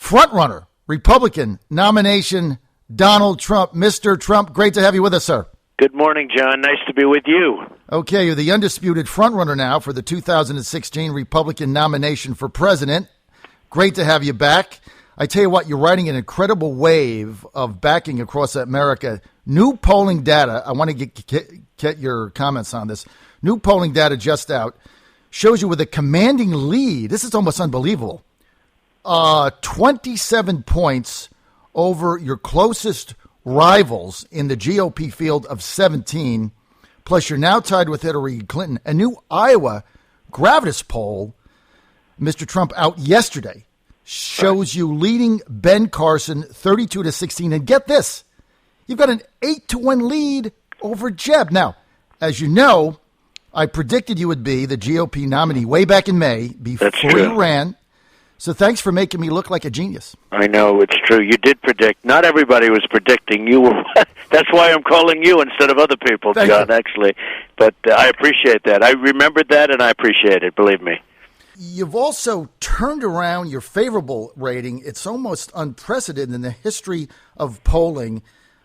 frontrunner, Republican nomination, Donald Trump. Mr. Trump, great to have you with us, sir. Good morning, John. Nice to be with you. Okay, you're the undisputed frontrunner now for the 2016 Republican nomination for president. Great to have you back. I tell you what, you're riding an incredible wave of backing across America. New polling data, I want to get your comments on this. New polling data just out shows you with a commanding lead. This is almost unbelievable. 27 points over your closest rivals in the GOP field of 17. Plus, you're now tied with Hillary Clinton. A new Iowa Gravitas poll, Mr. Trump out yesterday, shows you leading Ben Carson 32-16. And get this, you've got an 8-1 lead over Jeb. Now, as you know, I predicted you would be the GOP nominee way back in May before you ran. So thanks for making me look like a genius. I know, it's true. You did predict. Not everybody was predicting. You were. That's why I'm calling you instead of other people, John, actually. But I appreciate that. I remembered that, and I appreciate it, believe me. You've also turned around your favorable rating. It's almost unprecedented in the history of polling.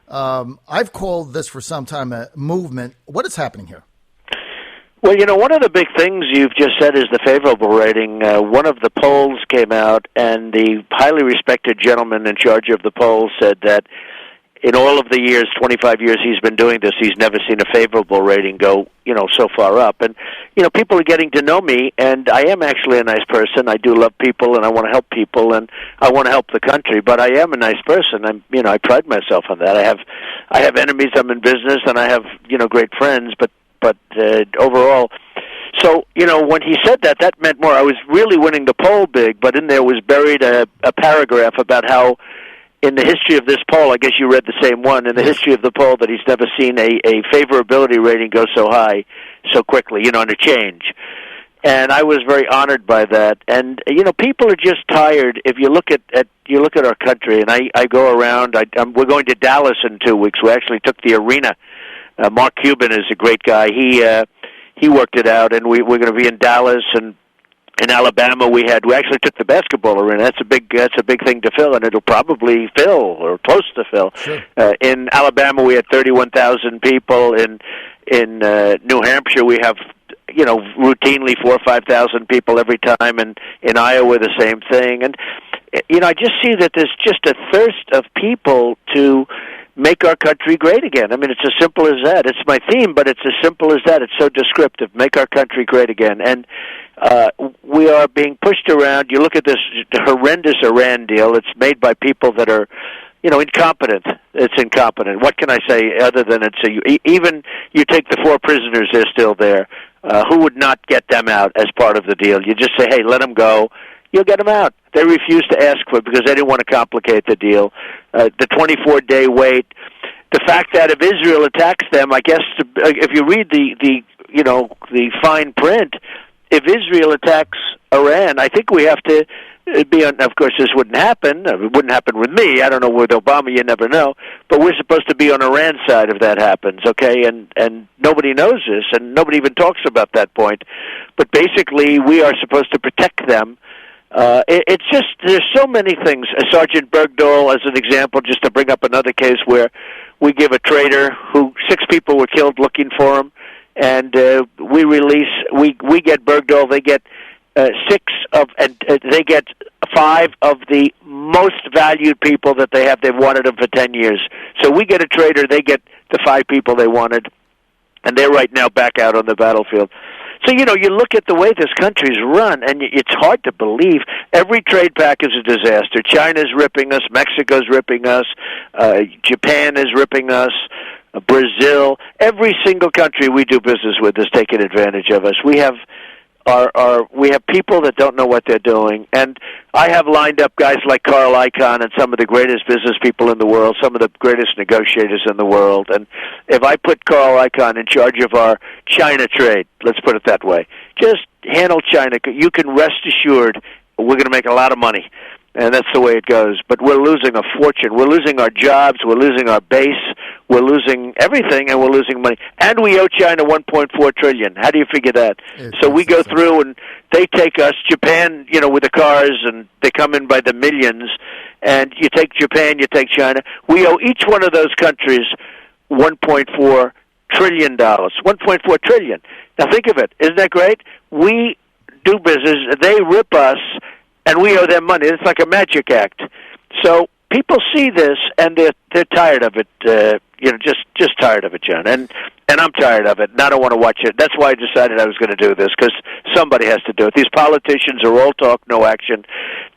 I've called this for some time a movement. What is happening here? Well, you know, one of the big things you've just said is the favorable rating. One of the polls came out, and the highly respected gentleman in charge of the poll said that in all of the years, 25 years he's been doing this, he's never seen a favorable rating go, you know, so far up. And, you know, people are getting to know me, and I am actually a nice person. I do love people, and I want to help people, and I want to help the country. But I am a nice person. I pride myself on that. I have enemies. I'm in business, and I have, you know, great friends. But overall, so, you know, when he said that, that meant more. I was really winning the poll big, but in there was buried a paragraph about how in the history of this poll, I guess you read the same one, in the history of the poll, that he's never seen a favorability rating go so high so quickly, you know, and a change. And I was very honored by that. And, you know, people are just tired. If you look at our country, and I go around, we're going to Dallas in 2 weeks. We actually took the arena. Mark Cuban is a great guy. He worked it out, and we're going to be in Dallas, and in Alabama we actually took the basketball arena. That's a big thing to fill, and it'll probably fill or close to fill. Sure. In Alabama we had 31,000 people. In New Hampshire we have, you know, routinely 4,000 or 5,000 people every time, and in Iowa the same thing. And you know, I just see that there's just a thirst of people to make our country great again. I mean, it's as simple as that. It's my theme, but it's as simple as that. It's so descriptive. Make our country great again. And we are being pushed around. You look at this horrendous Iran deal. It's made by people that are, you know, incompetent. It's incompetent. What can I say other than even you take the 4 prisoners, they're still there. Who would not get them out as part of the deal? You just say, hey, let them go. You'll get them out. They refused to ask for it because they didn't want to complicate the deal. The 24-day wait. The fact that if Israel attacks them, I guess if you read the fine print, if Israel attacks Iran, I think we have to be on. Of course, this wouldn't happen. It wouldn't happen with me. I don't know with Obama. You never know. But we're supposed to be on Iran's side if that happens. Okay, and nobody knows this, and nobody even talks about that point. But basically, we are supposed to protect them. It's just, there's so many things. Sergeant Bergdahl, as an example, just to bring up another case where we give a traitor who 6 people were killed looking for him, and we get Bergdahl. They get they get 5 of the most valued people that they have. They've wanted him for 10 years. So we get a traitor. They get the 5 people they wanted, and they're right now back out on the battlefield. So, you know, you look at the way this country's run, and it's hard to believe. Every trade pact is a disaster. China's ripping us. Mexico's ripping us. Japan is ripping us. Brazil. Every single country we do business with is taking advantage of us. We have people that don't know what they're doing, and I have lined up guys like Carl Icahn and some of the greatest business people in the world, some of the greatest negotiators in the world. And if I put Carl Icahn in charge of our China trade, let's put it that way, just handle China, you can rest assured we're going to make a lot of money. And that's the way it goes. But we're losing a fortune. We're losing our jobs. We're losing our base. We're losing everything, and we're losing money. And we owe China $1.4 trillion. How do you figure that? So we go through, and they take us. Japan, you know, with the cars, and they come in by the millions. And you take Japan, you take China. We owe each one of those countries $1.4 trillion. $1.4 trillion. Now think of it. Isn't that great? We do business, they rip us, and we owe them money. It's like a magic act. So people see this, and they're tired of it. Just tired of it, John. And I'm tired of it, and I don't want to watch it. That's why I decided I was going to do this, because somebody has to do it. These politicians are all talk, no action.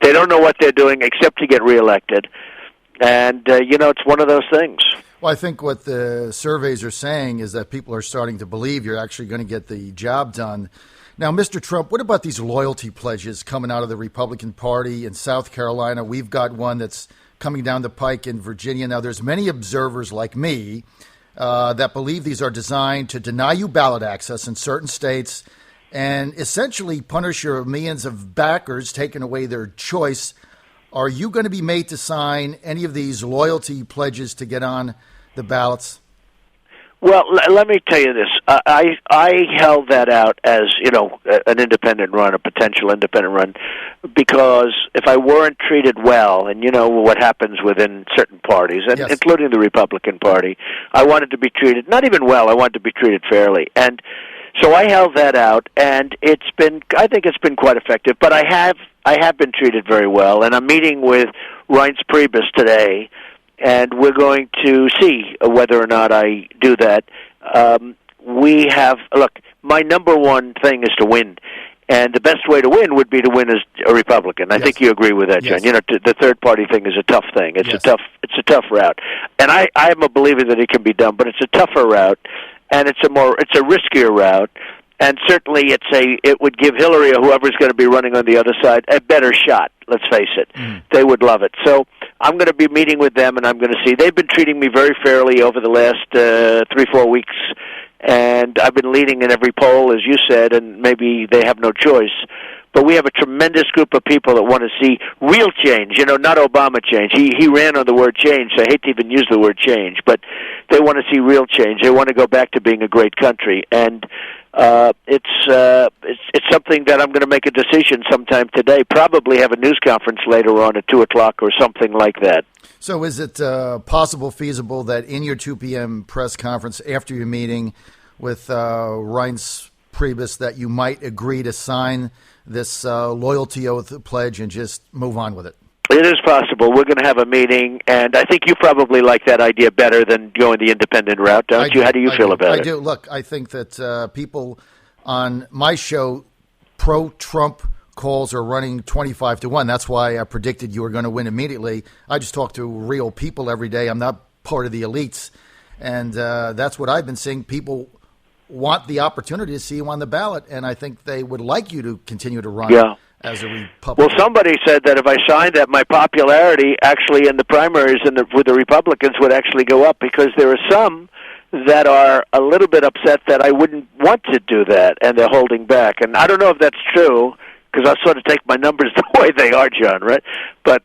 They don't know what they're doing except to get reelected. And, it's one of those things. Well, I think what the surveys are saying is that people are starting to believe you're actually going to get the job done. Now, Mr. Trump, what about these loyalty pledges coming out of the Republican Party in South Carolina? We've got one that's coming down the pike in Virginia. Now, there's many observers like me that believe these are designed to deny you ballot access in certain states and essentially punish your millions of backers, taking away their choice. Are you going to be made to sign any of these loyalty pledges to get on the ballots? Well, let me tell you this. I held that out as, an independent run, a potential independent run, because if I weren't treated well, and you know what happens within certain parties, and yes, including the Republican Party, I wanted to be treated, not even well, I wanted to be treated fairly. And so I held that out, and I think it's been quite effective, but I have been treated very well, and I'm meeting with Reince Priebus today, and we're going to see whether or not I do that. My number one thing is to win, and the best way to win would be to win as a Republican. I think you agree with that, John. Yes. The third party thing is a tough thing. It's yes, a tough route, and I am a believer that it can be done, but it's a tougher route, and it's a riskier route. And certainly it would give Hillary or whoever's going to be running on the other side a better shot, let's face it. They would love it. So I'm going to be meeting with them, and I'm going to see. They've been treating me very fairly over the last 3-4 weeks, and I've been leading in every poll, as you said, and maybe they have no choice. But we have a tremendous group of people that want to see real change, not Obama change. He ran on the word change, so I hate to even use the word change, but they want to see real change. They want to go back to being a great country, and it's something that I'm going to make a decision sometime today. Probably have a news conference later on at 2:00 or something like that. So is it possible, feasible that in your 2 p.m. press conference after your meeting with Reince Priebus that you might agree to sign this loyalty oath pledge and just move on with it? It is possible. We're going to have a meeting, and I think you probably like that idea better than going the independent route, don't you? How do you feel about it? I do. Look, I think that people on my show, pro-Trump calls are running 25-1. That's why I predicted you were going to win immediately. I just talk to real people every day. I'm not part of the elites, and that's what I've been seeing. People want the opportunity to see you on the ballot, and I think they would like you to continue to run. Yeah. As a Republican. Well, somebody said that if I signed that, my popularity actually in the primaries with the Republicans would actually go up, because there are some that are a little bit upset that I wouldn't want to do that, and they're holding back. And I don't know if that's true, because I sort of take my numbers the way they are, John, right? But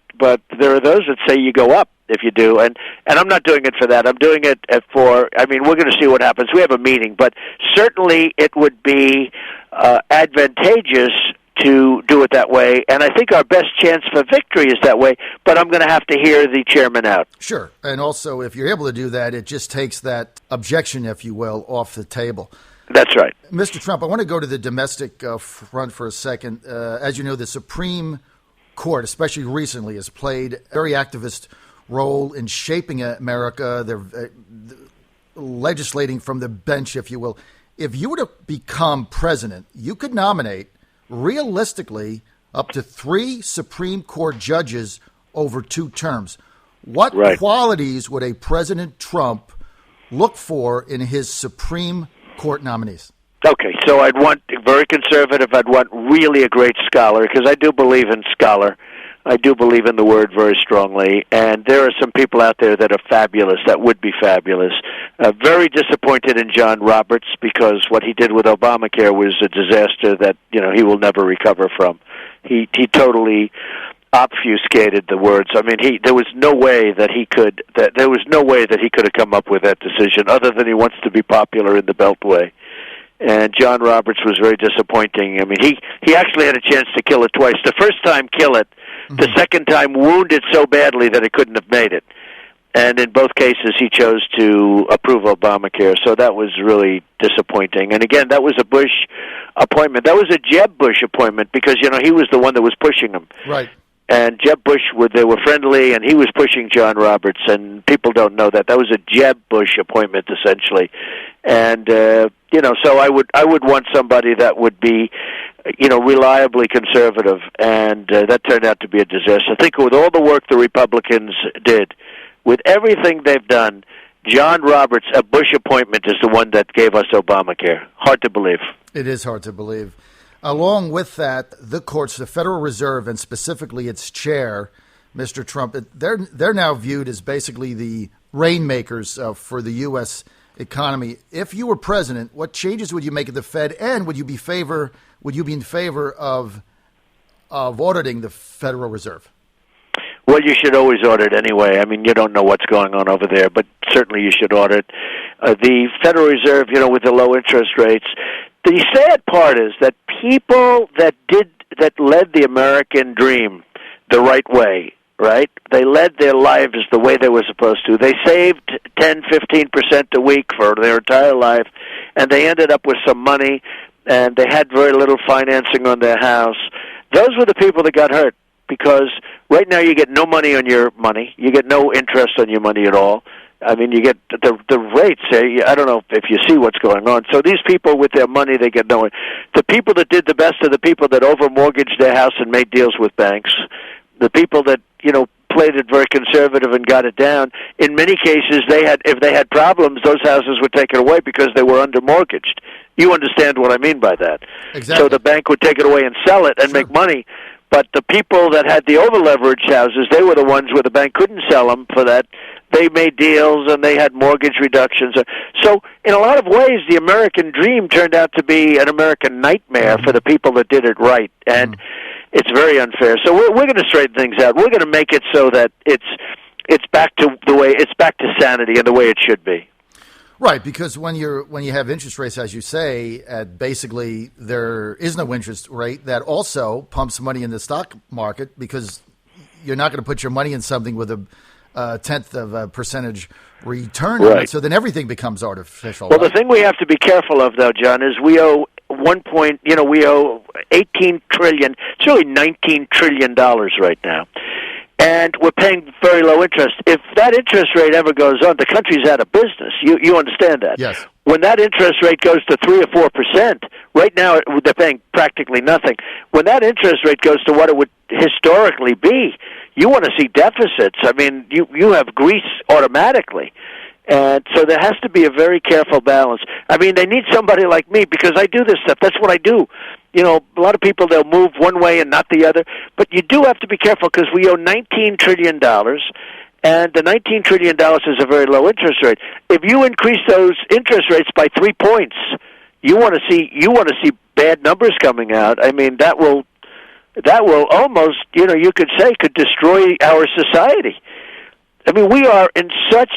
there are those that say you go up if you do, and I'm not doing it for that. I'm doing it we're going to see what happens. We have a meeting, but certainly it would be advantageous to do it that way, and I think our best chance for victory is that way, but I'm going to have to hear the chairman out. Sure, and also if you're able to do that, it just takes that objection, if you will, off the table. That's right. Mr. Trump, I want to go to the domestic front for a second. As you know, the Supreme Court, especially recently, has played a very activist role in shaping America. They're legislating from the bench, if you will. If you were to become president, you could nominate realistically up to 3 Supreme Court judges over 2 terms. What qualities would a President Trump look for in his Supreme Court nominees? Okay, so I'd want very conservative. I'd want really a great scholar, because I do believe in scholar. I do believe in the word very strongly, and there are some people out there that are fabulous, that would be fabulous. Very disappointed in John Roberts, because what he did with Obamacare was a disaster that he will never recover from. He totally obfuscated the words. I mean, there was no way that he could have come up with that decision, other than he wants to be popular in the Beltway. And John Roberts was very disappointing. I mean, he actually had a chance to kill it twice. The first time, kill it. The second time wounded so badly that it couldn't have made it. And in both cases, he chose to approve Obamacare. So that was really disappointing. And again, that was a Bush appointment. That was a Jeb Bush appointment because, he was the one that was pushing him. Right. And Jeb Bush, they were friendly, and he was pushing John Roberts. And people don't know that. That was a Jeb Bush appointment, essentially. And, so I would want somebody that would be, reliably conservative. And that turned out to be a disaster. I think with all the work the Republicans did, with everything they've done, John Roberts, a Bush appointment, is the one that gave us Obamacare. Hard to believe. It is hard to believe. Along with that, the courts, the Federal Reserve, and specifically its chair, Mr. Trump, they're now viewed as basically the rainmakers for the U.S. economy. If you were president, what changes would you make at the Fed, and would you be in favor of auditing the Federal Reserve? Well, you should always audit anyway. I mean, you don't know what's going on over there, but certainly you should audit. The Federal Reserve, with the low interest rates, the sad part is that people that led the American dream the right way, right? They led their lives the way they were supposed to. They saved 10, 15% a week for their entire life, and they ended up with some money, and they had very little financing on their house. Those were the people that got hurt. Because right now you get no money on your money. You get no interest on your money at all. I mean, you get the rates. I don't know if you see what's going on. So these people with their money, they get no. The people that did the best are the people that over-mortgaged their house and made deals with banks. The people that, played it very conservative and got it down. In many cases, if they had problems, those houses were taken away because they were under-mortgaged. You understand what I mean by that. Exactly. So the bank would take it away and sell it and make money. But the people that had the over-leveraged houses, they were the ones where the bank couldn't sell them for that. They made deals, and they had mortgage reductions. So in a lot of ways, the American dream turned out to be an American nightmare for the people that did it right. And it's very unfair. So we're going to straighten things out. We're going to make it so that it's back to sanity and the way it should be. Right, because when you have interest rates, as you say, basically there is no interest rate, that also pumps money in the stock market because you're not going to put your money in something with a tenth of a percentage return on it. So then everything becomes artificial. Well, the thing we have to be careful of, though, John, is we owe we owe $18 trillion. It's really $19 trillion right now. And we're paying very low interest. If that interest rate ever goes on, the country's out of business. You understand that? Yes. When that interest rate goes to 3 or 4%, right now they're paying practically nothing. When that interest rate goes to what it would historically be, you want to see deficits. I mean, you have Greece automatically. And so there has to be a very careful balance. I mean, they need somebody like me because I do this stuff. That's what I do. A lot of people, they'll move one way and not the other. But you do have to be careful because we owe $19 trillion, and the $19 trillion is a very low interest rate. If you increase those interest rates by 3 points, you want to see bad numbers coming out. I mean, that will almost, you could say, could destroy our society. I mean, we are in such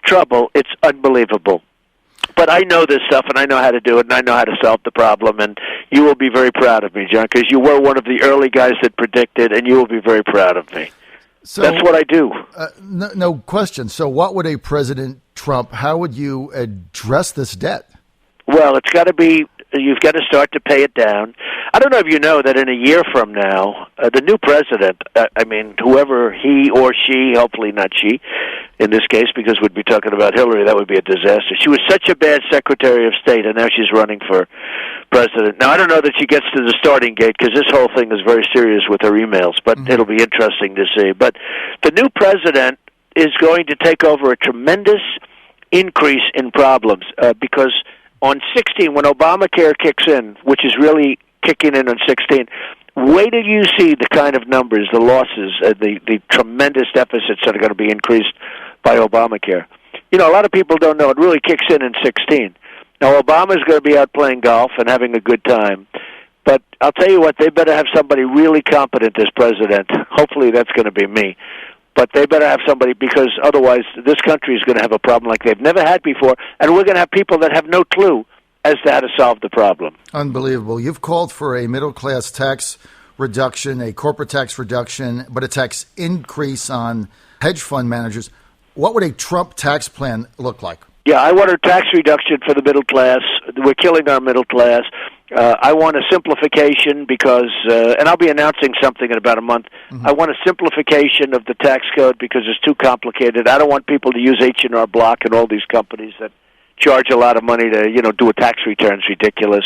trouble, it's unbelievable. But I know this stuff, and I know how to do it, and I know how to solve the problem, and you will be very proud of me, John, because you were one of the early guys that predicted, and you will be very proud of me. So, that's what I do. No question. So what would a President Trump, how would you address this debt? Well, you've got to start to pay it down. I don't know if you know that in a year from now, the new president, whoever he or she, hopefully not she, in this case, because we'd be talking about Hillary, that would be a disaster. She was such a bad Secretary of State, and now she's running for president. Now, I don't know that she gets to the starting gate, because this whole thing is very serious with her emails, but it'll be interesting to see. But the new president is going to take over a tremendous increase in problems, because on 16, when Obamacare kicks in, which is really kicking in on 16, wait till you see the kind of numbers, the losses, the tremendous deficits that are going to be increased by Obamacare. A lot of people don't know it really kicks in 16. Now, Obama's going to be out playing golf and having a good time. But I'll tell you what, they better have somebody really competent as president. Hopefully that's going to be me. But they better have somebody, because otherwise this country is going to have a problem like they've never had before, and we're going to have people that have no clue as to how to solve the problem. Unbelievable. You've called for a middle-class tax reduction, a corporate tax reduction, but a tax increase on hedge fund managers. What would a Trump tax plan look like? Yeah, I want a tax reduction for the middle class. We're killing our middle class. I want a simplification because, and I'll be announcing something in about a month. Mm-hmm. I want a simplification of the tax code because it's too complicated. I don't want people to use H&R Block and all these companies that charge a lot of money to, do a tax return. It's ridiculous.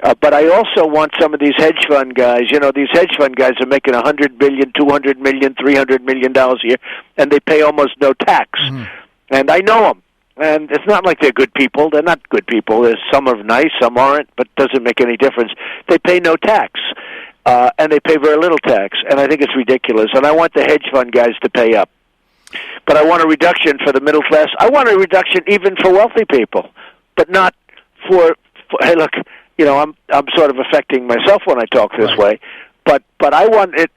But I also want some of these hedge fund guys. These hedge fund guys are making $100 billion, $200 million, $300 million a year, and they pay almost no tax. Mm-hmm. And I know them. And it's not like they're good people. They're not good people. Some are nice, some aren't, but it doesn't make any difference. They pay no tax, and they pay very little tax, and I think it's ridiculous. And I want the hedge fund guys to pay up. But I want a reduction for the middle class. I want a reduction even for wealthy people, but not for hey, look, I'm sort of affecting myself when I talk this way. But I want it,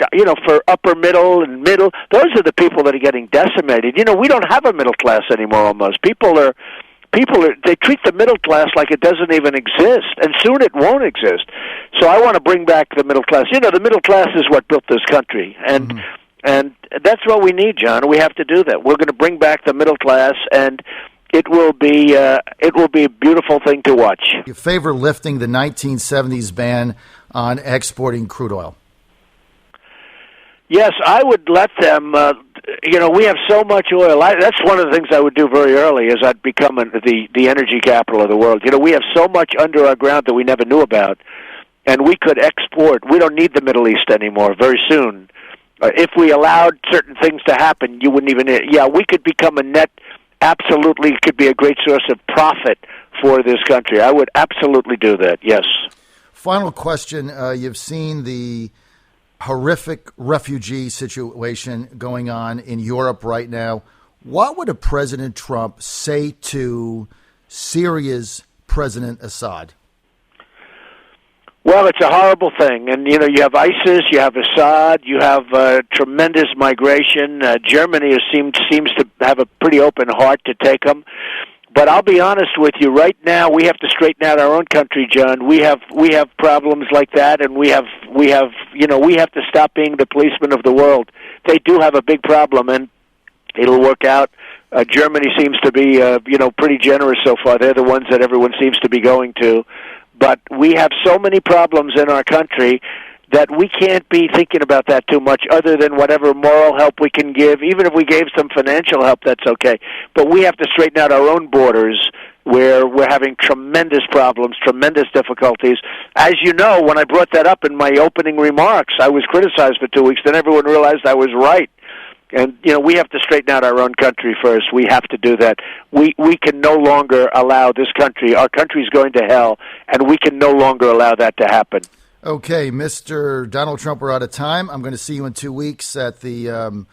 for upper middle and middle. Those are the people that are getting decimated. We don't have a middle class anymore. Almost people are. They treat the middle class like it doesn't even exist, and soon it won't exist. So I want to bring back the middle class. The middle class is what built this country, and that's what we need, John. We have to do that. We're going to bring back the middle class, and it will be a beautiful thing to watch. You favor lifting the 1970s ban on exporting crude oil? Yes, I would let them. We have so much oil. That's one of the things I would do very early. Is I'd become the energy capital of the world. We have so much under our ground that we never knew about, and we could export. We don't need the Middle East anymore. Very soon, if we allowed certain things to happen, you wouldn't even. Yeah, we could become a net. Absolutely, could be a great source of profit for this country. I would absolutely do that. Yes. Final question. You've seen the horrific refugee situation going on in Europe right now. What would a President Trump say to Syria's President Assad? Well, it's a horrible thing. And, you have ISIS, you have Assad, you have tremendous migration. Germany seems to have a pretty open heart to take them. But I'll be honest with you, right now we have to straighten out our own country, John. We have problems like that, and we have to stop being the policemen of the world. They do have a big problem, and it'll work out. Germany seems to be pretty generous so far. They're the ones that everyone seems to be going to. But we have so many problems in our country that we can't be thinking about that too much other than whatever moral help we can give. Even if we gave some financial help, that's okay. But we have to straighten out our own borders where we're having tremendous problems, tremendous difficulties. As you know, when I brought that up in my opening remarks, I was criticized for 2 weeks. Then everyone realized I was right. And, we have to straighten out our own country first. We have to do that. We can no longer allow this country, our country's going to hell, and we can no longer allow that to happen. Okay, Mr. Donald Trump, we're out of time. I'm going to see you in 2 weeks at the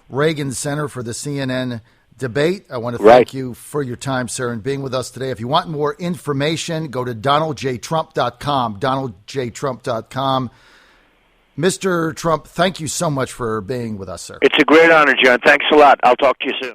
Reagan Center for the CNN debate. I want to thank you for your time, sir, and being with us today. If you want more information, go to donaldjtrump.com, donaldjtrump.com. Mr. Trump, thank you so much for being with us, sir. It's a great honor, John. Thanks a lot. I'll talk to you soon.